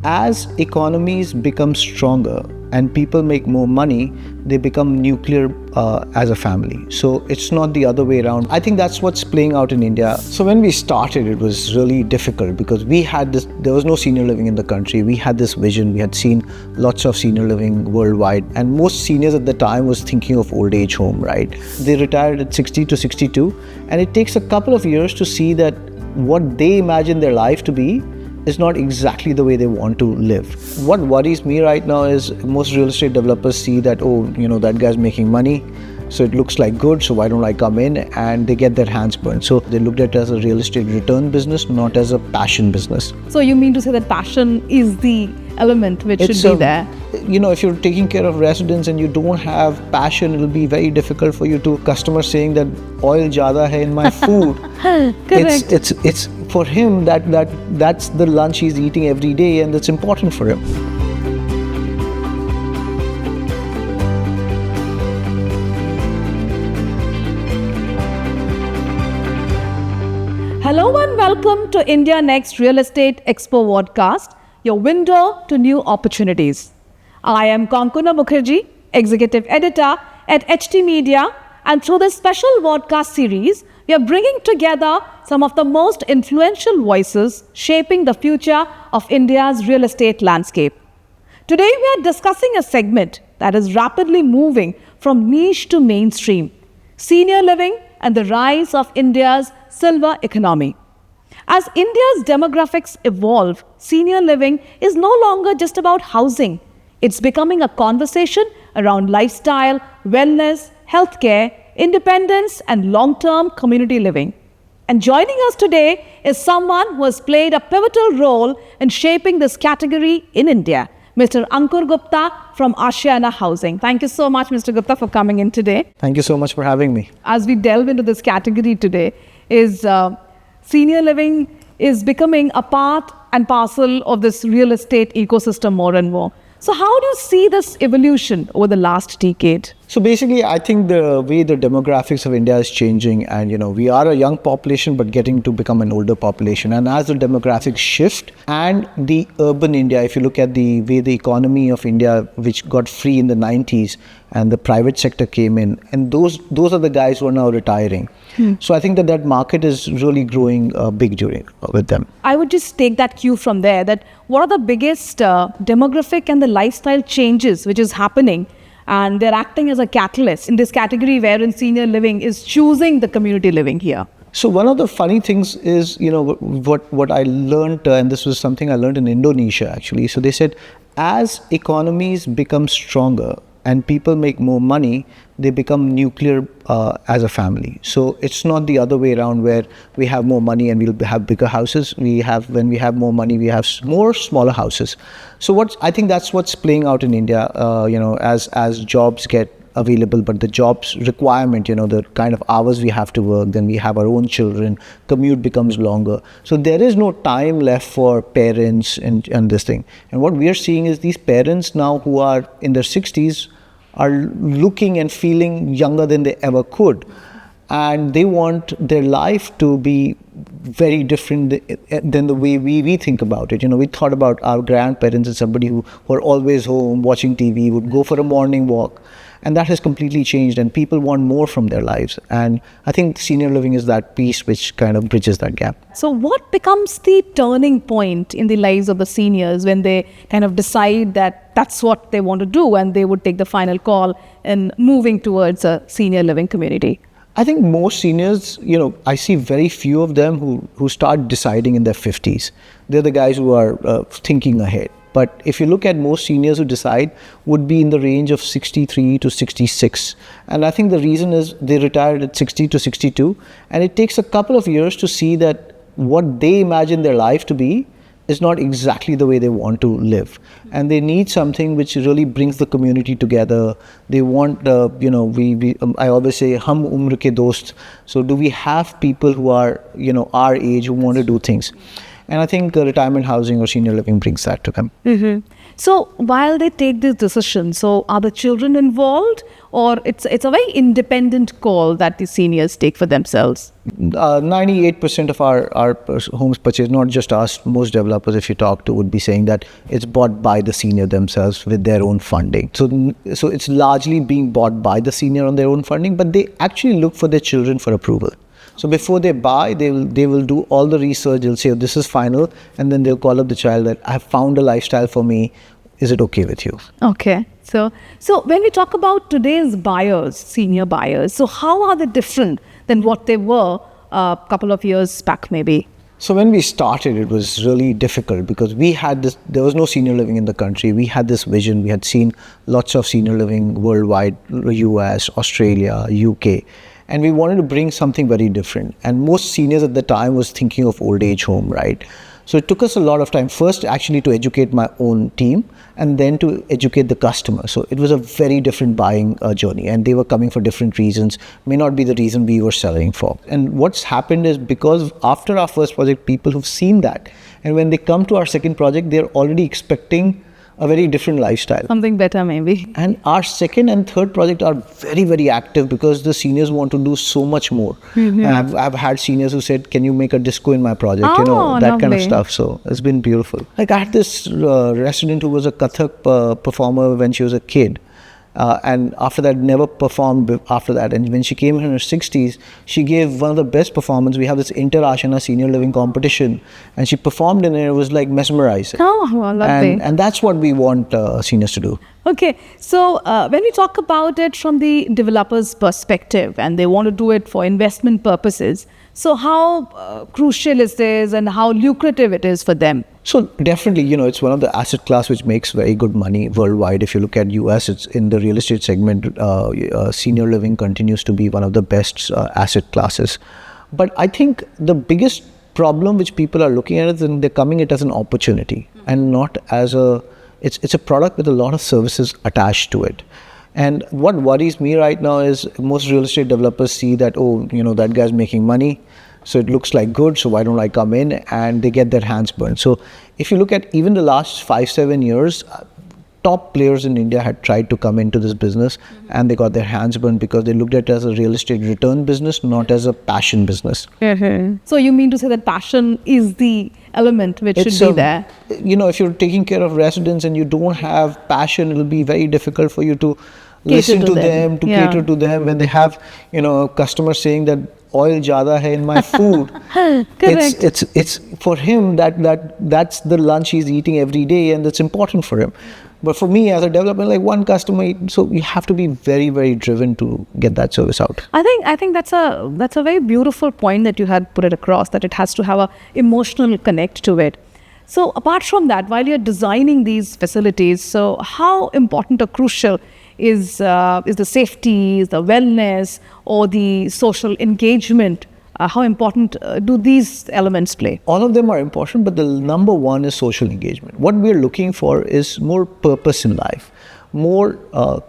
as economies become stronger and people make more money, they become nuclear as a family. So it's not the other way around. I think that's what's playing out in India. So when we started, it was really difficult because there was no senior living in the country. We had this vision. We had seen lots of senior living worldwide, and most seniors at the time was thinking of old age home, right? They retired at 60 to 62, and it takes a couple of years to see that what they imagine their life to be is not exactly the way they want to live. What worries me right now is most real estate developers see that, that guy's making money, so it looks like good, so why don't I come in? And they get their hands burned. So they looked at it as a real estate return business, not as a passion business. So you mean to say that passion is the element which should be there? If you're taking care of residents and you don't have passion, it'll be very difficult for you to customer saying that oil zyada hai in my food. Correct. It's for him that's the lunch he's eating every day, and that's important for him. Hello and welcome to India Next Real Estate Expo vodcast, your window to new opportunities. I am Kankana Mukherjee, Executive Editor at HT Media, and through this special vodcast series, we are bringing together some of the most influential voices shaping the future of India's real estate landscape. Today, we are discussing a segment that is rapidly moving from niche to mainstream: senior living and the rise of India's silver economy. As India's demographics evolve, senior living is no longer just about housing. It's becoming a conversation around lifestyle, wellness, healthcare, independence, and long-term community living. And joining us today is someone who has played a pivotal role in shaping this category in India, Mr. Ankur Gupta from Ashiana Housing. Thank you so much, Mr. Gupta, for coming in today. Thank you so much for having me. As we delve into this category today, senior living is becoming a part and parcel of this real estate ecosystem more and more. So how do you see this evolution over the last decade? So basically, I think the way the demographics of India is changing, and we are a young population but getting to become an older population. And as the demographics shift, and the urban India, if you look at the way the economy of India, which got free in the 90s, and the private sector came in, and those are the guys who are now retiring. So I think that market is really growing big with them. I would just take that cue from there, that what are the biggest demographic and the lifestyle changes which is happening, and they're acting as a catalyst in this category wherein senior living is choosing the community living here. So one of the funny things is, what I learned, and this was something I learned in Indonesia actually. So they said, as economies become stronger and people make more money, they become nuclear as a family. So it's not the other way around where we have more money and we'll have bigger houses. When we have more money, we have more smaller houses. So I think that's what's playing out in India, as jobs get available, but the jobs requirement, the kind of hours we have to work, then we have our own children, commute becomes longer. So there is no time left for parents and this thing. And what we are seeing is these parents now who are in their 60s are looking and feeling younger than they ever could. And they want their life to be very different than the way we think about it. We thought about our grandparents as somebody who were always home watching TV, would go for a morning walk. And that has completely changed, and people want more from their lives. And I think senior living is that piece which kind of bridges that gap. So what becomes the turning point in the lives of the seniors when they kind of decide that that's what they want to do and they would take the final call in moving towards a senior living community? I think most seniors, I see very few of them who start deciding in their 50s. They're the guys who are thinking ahead. But if you look at most seniors who decide, would be in the range of 63 to 66. And I think the reason is they retired at 60 to 62. And it takes a couple of years to see that what they imagine their life to be is not exactly the way they want to live. And they need something which really brings the community together. They want, I always say, hum umr ke dost. So do we have people who are, our age who want to do things? And I think retirement housing or senior living brings that to them. So while they take this decision, so are the children involved, or it's a very independent call that the seniors take for themselves? 98% of our homes purchased, not just us, most developers if you talk to would be saying that it's bought by the senior themselves with their own funding. So it's largely being bought by the senior on their own funding, but they actually look for their children for approval. So before they buy, they will do all the research. They'll say, oh, this is final, and then they'll call up the child that I have found a lifestyle for me. Is it okay with you? Okay. So when we talk about today's buyers, senior buyers, so how are they different than what they were a couple of years back maybe? So when we started, it was really difficult because there was no senior living in the country. We had this vision. We had seen lots of senior living worldwide, US, Australia, UK. And we wanted to bring something very different. And most seniors at the time was thinking of old age home, right? So it took us a lot of time, first actually to educate my own team and then to educate the customer. So it was a very different buying journey, and they were coming for different reasons, may not be the reason we were selling for. And what's happened is because after our first project, people who've seen that, and when they come to our second project, they're already expecting a very different lifestyle. Something better maybe. And our second and third project are very, very active because the seniors want to do so much more. I've had seniors who said, can you make a disco in my project? Oh, that kind of lovely. stuff. So it's been beautiful. Like I had this resident who was a Kathak performer when she was a kid. And after that, never performed after that. And when she came in her 60s, she gave one of the best performances. We have this Ashiana senior living competition, and she performed in it. It was like mesmerizing. Oh, lovely. And that's what we want seniors to do. Okay, so when we talk about it from the developer's perspective and they want to do it for investment purposes, so how crucial is this and how lucrative it is for them? So definitely, it's one of the asset class which makes very good money worldwide. If you look at US, it's in the real estate segment, senior living continues to be one of the best asset classes. But I think the biggest problem which people are looking at is they're coming it as an opportunity and not as it's a product with a lot of services attached to it. And what worries me right now is most real estate developers see that, that guy's making money, so it looks like good, so why don't I come in? And they get their hands burned. So if you look at even the last 5-7 years, top players in India had tried to come into this business and they got their hands burned because they looked at it as a real estate return business, not as a passion business. So you mean to say that passion is the element which should be there? If you're taking care of residents and you don't have passion, it'll be very difficult for you to listen to them, to cater to them. When they have, customers saying that oil jada hai in my food, it's for him that's the lunch he's eating every day, and that's important for him. But for me as a developer, like one customer, so you have to be very, very driven to get that service out. I think that's a very beautiful point that you had put it across, that it has to have a emotional connect to it. So apart from that, while you're designing these facilities, so how important or crucial is the safety, is the wellness, or the social engagement? How important do these elements play? All of them are important, but the number one is social engagement. What we're looking for is more purpose in life, more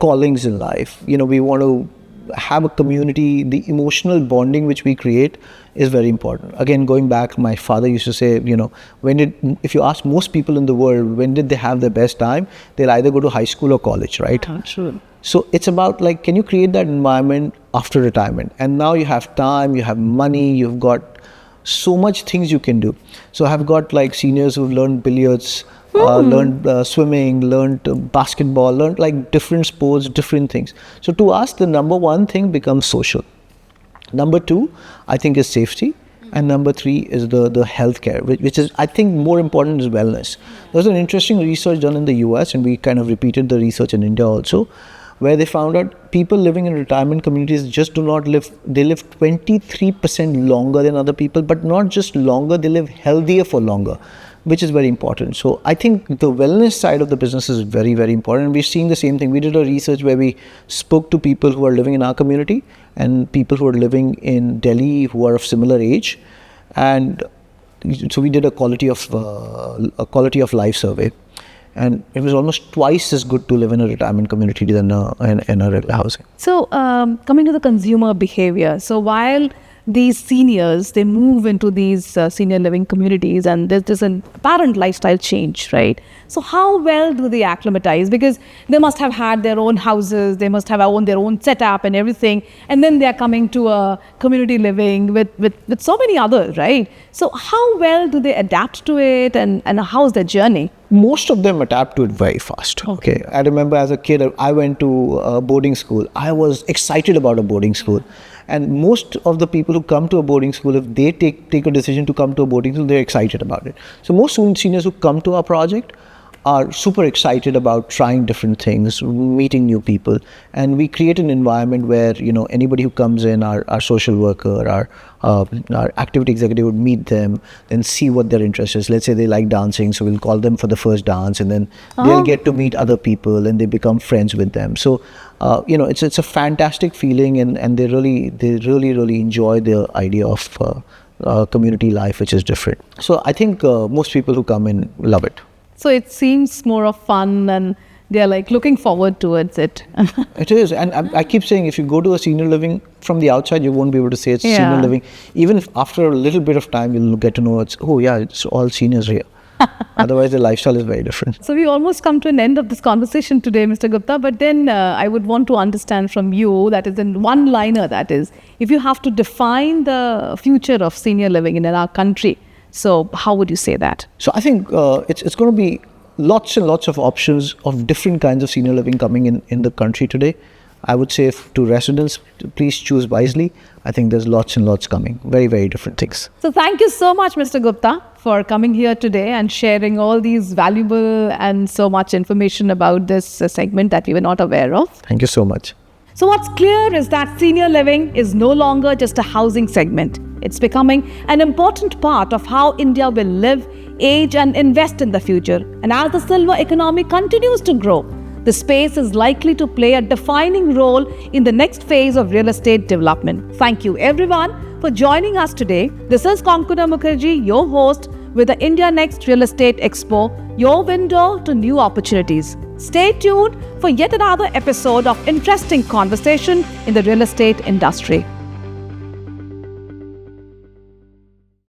callings in life. We want to have a community. The emotional bonding which we create is very important. Again, going back, my father used to say, if you ask most people in the world, when did they have their best time? They'll either go to high school or college, right? True. So it's about can you create that environment after retirement? And now you have time, you have money, you've got so much things you can do. So I've got seniors who've learned billiards, learned swimming, learned basketball, learned different sports, different things. So to us, the number one thing becomes social. Number two, I think, is safety. And number three is the healthcare, which is, I think, more important is wellness. There was an interesting research done in the US, and we kind of repeated the research in India also, where they found out people living in retirement communities just do not live, they live 23% longer than other people, but not just longer, they live healthier for longer, which is very important. So I think the wellness side of the business is very, very important. And we're seeing the same thing. We did a research where we spoke to people who are living in our community and people who are living in Delhi who are of similar age. And so we did a quality of life survey. And it was almost twice as good to live in a retirement community than in a regular housing. So coming to the consumer behavior, so while these seniors, they move into these senior living communities, and there's an apparent lifestyle change, right? So how well do they acclimatize? Because they must have had their own houses, they must have owned their own setup and everything, and then they're coming to a community living with so many others, right? So how well do they adapt to it, and how's their journey? Most of them adapt to it very fast. Okay. I remember as a kid, I went to a boarding school. I was excited about a boarding school. And most of the people who come to a boarding school, if they take a decision to come to a boarding school, they're excited about it. So most seniors who come to our project are super excited about trying different things, meeting new people. And we create an environment where, anybody who comes in, our social worker, our activity executive would meet them, then see what their interest is. Let's say they like dancing, so we'll call them for the first dance, and then they'll get to meet other people and they become friends with them. So, it's a fantastic feeling, and they really enjoy the idea of community life, which is different. So I think most people who come in love it. So it seems more of fun, and they're like looking forward towards it. It is. And I keep saying, if you go to a senior living from the outside, you won't be able to say it's senior living. Even if after a little bit of time, you'll get to know it's all seniors here. Otherwise, the lifestyle is very different. So we almost come to an end of this conversation today, Mr. Gupta. But then I would want to understand from you, that is in one-liner, that is, if you have to define the future of senior living in our country, so how would you say that? So I think it's going to be lots and lots of options of different kinds of senior living coming in the country today. I would say to residents, please choose wisely. I think there's lots and lots coming. Very, very different things. So thank you so much, Mr. Gupta, for coming here today and sharing all these valuable and so much information about this segment that we were not aware of. Thank you so much. So what's clear is that senior living is no longer just a housing segment. It's becoming an important part of how India will live, age, and invest in the future. And as the silver economy continues to grow, the space is likely to play a defining role in the next phase of real estate development. Thank you everyone for joining us today. This is Kankana Mukherjee, your host with the India Next Real Estate Expo, your window to new opportunities. Stay tuned for yet another episode of interesting conversation in the real estate industry.